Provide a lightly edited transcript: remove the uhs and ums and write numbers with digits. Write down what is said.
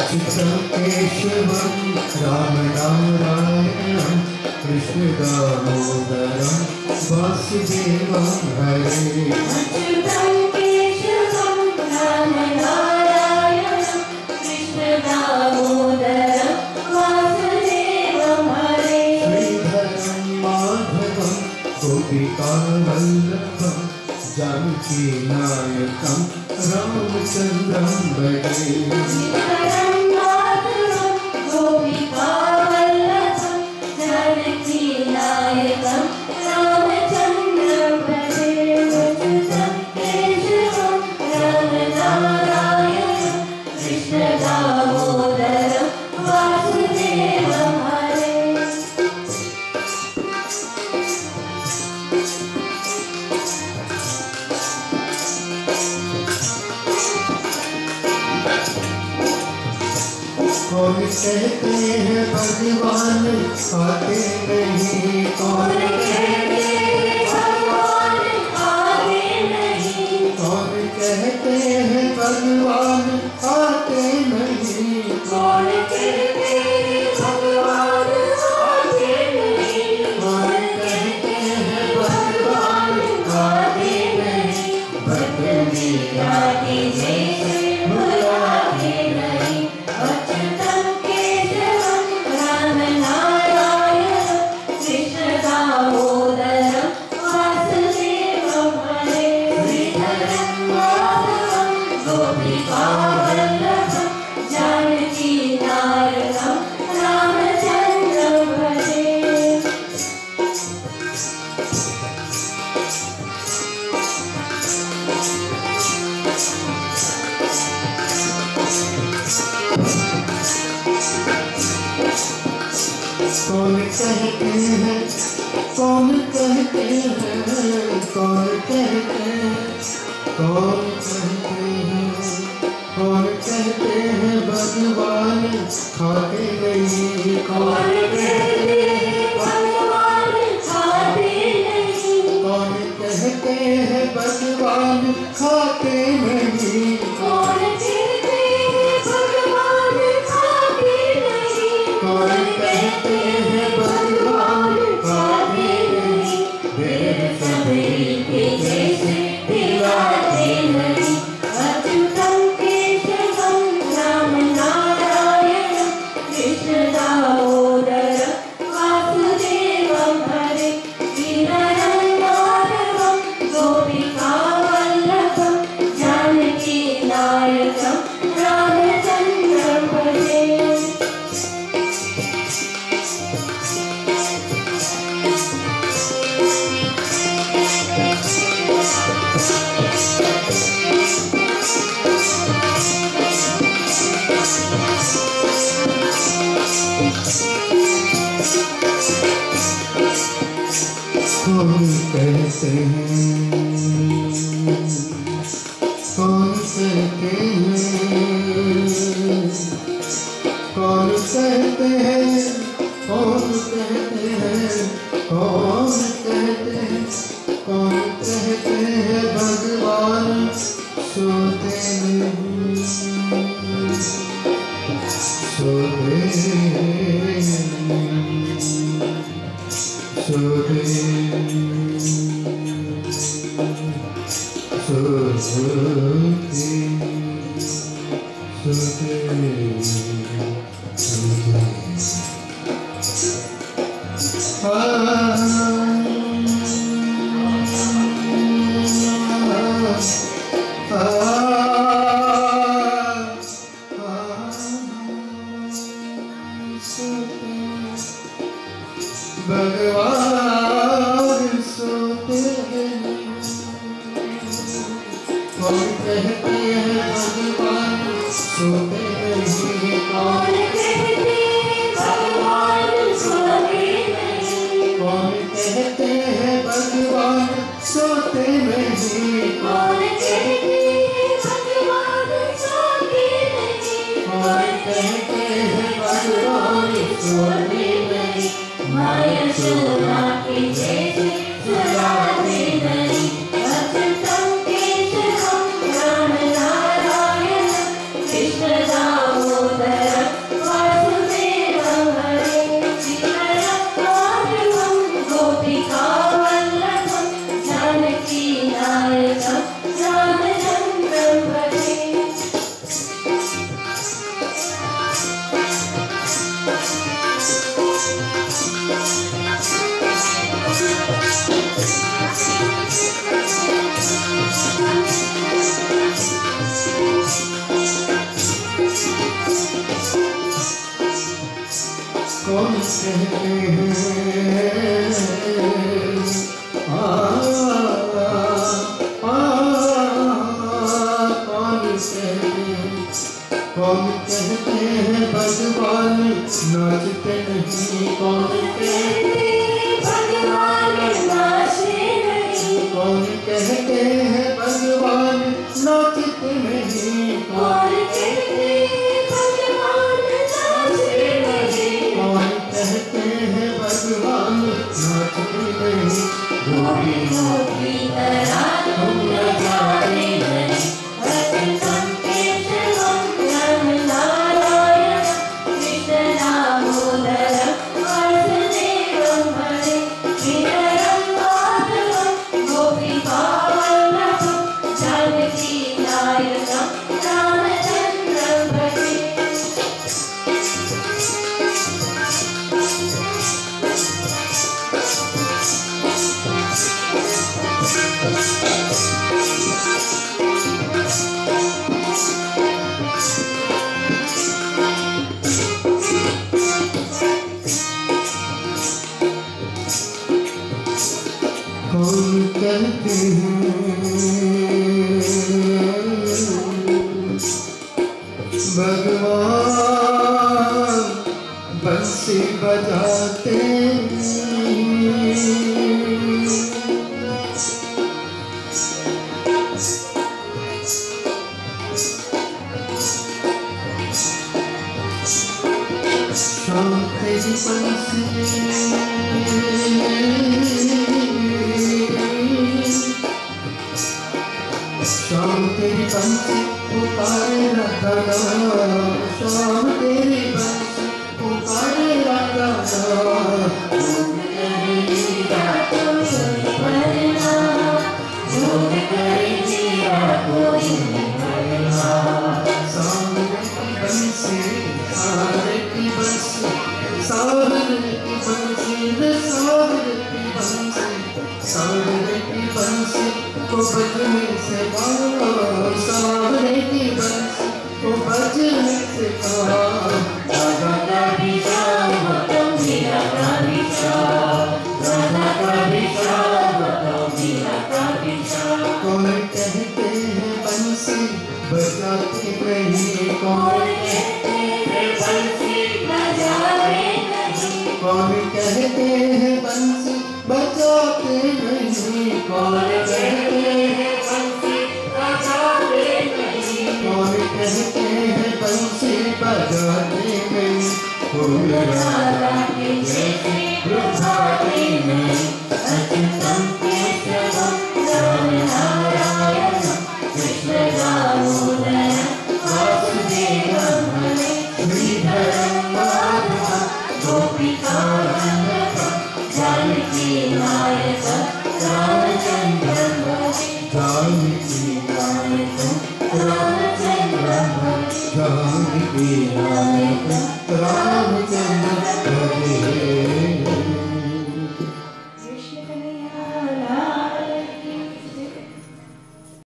अच्युतं केशवं रामनारायणं कृष्णदामोदरं वासुदेवं हरे। अच्युतं केशवं रामनारायणं कृष्णदामोदरं वासुदेवं हरे। श्रीधरं माधवं गोपिकावल्लभं जानकीनायकं रामचन्द्रं भजे। श्रीधरं माधवं गोपिकावल्लभं जानकीनायकं रामचन्द्रं भजे। अच्युतं केशवं रामनारायणं कृष्णदामोदरं वासुदेवं हरे। कौन कहते हैं भगवान आते नहीं, कौन कहते हैं भगवान आते नहीं, कौन कहते हैं भगवान आते नहीं, कौन कहते हैं भगवान आते नहीं, कौन कहते हैं भगवान आते नहीं, भक्ति आते जैसे बुलाते नहीं। अच्युतं केशवं रामनारायणं कृष्णदामोदरं वासुदेवं हरे। श्रीधरं माधवं गोपिकावल्लभं जानकीनायकं रामचन्द्रं भजे। कौन कहते हैं, कौन कहते हैं, कौन कहते हैं, कौन कहते हैं, कौन कहते हैं भगवान खाते नहीं, कौन कहते हैं भगवान खाते नहीं, कौन कहते हैं भगवान खाते नहीं, कौन कहते हैं भगवान खाते नहीं, कौन कहते हैं भगवान खाते नहीं, देव सबरी के जैसे दिलाते नहीं। अच्युतं केशवं रामनारायणं कृष्णदामोदरं वासुदेवं हरे। श्रीधरं माधवं गोपिकावल्लभं जानकीनायकं रामचन्द्रं भजे। कौन कहते हैं, कौन कहते हैं, कौन कहते हैं, कौन कहते हैं, कौन कहते हैं, कौन कहते हैं भगवान सोते नहीं, सोते सोते भगवान सोते हैं, कौन कहते हैं भगवान सोते नहीं, कौन कहते हैं भगवान सोते नहीं, कौन कहते हैं भगवान सोते नहीं, कौन कहते हैं भगवान सोते नहीं, कौन कहते हैं भगवान सोते नहीं, माया शोभा के जैसे सुलाते नहीं। अच्युतं केशवं रामनारायणं कृष्णदामोदरं कहते हैं कौन कहते हैं भगवान नाचते नहीं कौन कहते हैं भगवान नाचते नहीं कौन कहते हैं भगवान नाचते नहीं कौन कहते हैं भगवान नाचते नहीं कौन कहते हैं भगवान नाचते नहीं गोरी गोरी तरह तुम नजारे नहीं कौन कहते हैं भगवान बंसी बजाते शाम तेरी बंसी शाम तेरी बंसी पुकारे रखना शाम तेरी बंसी पुकारे रखना सारे की बंसी सारे की बंसी सारे की बंसी को बजने से सारे की बंसी को बजने से राधा का भी शाम तुम मीरा का भी शाम राधा का भी शाम तुम मीरा का भी शाम कौन कहते हैं बंसी बजाते नहीं कौन कहते हैं बंसी बजाते नहीं कौन कहते हैं बंसी बजाते नहीं कौन कहते हैं बंसी बजाते नहीं कौन कहते हैं बंसी बजाते नहीं फूल राधा के जैसे रुझाते नहीं अच्युतम केशवम राम नारायण कृष्ण दामोदरम वासुदेवम हरे श्रीधरम माधवम गोपिका जानकी नायक रामचंद्रम जानकी नायक रामचंद्रम जानकी नायक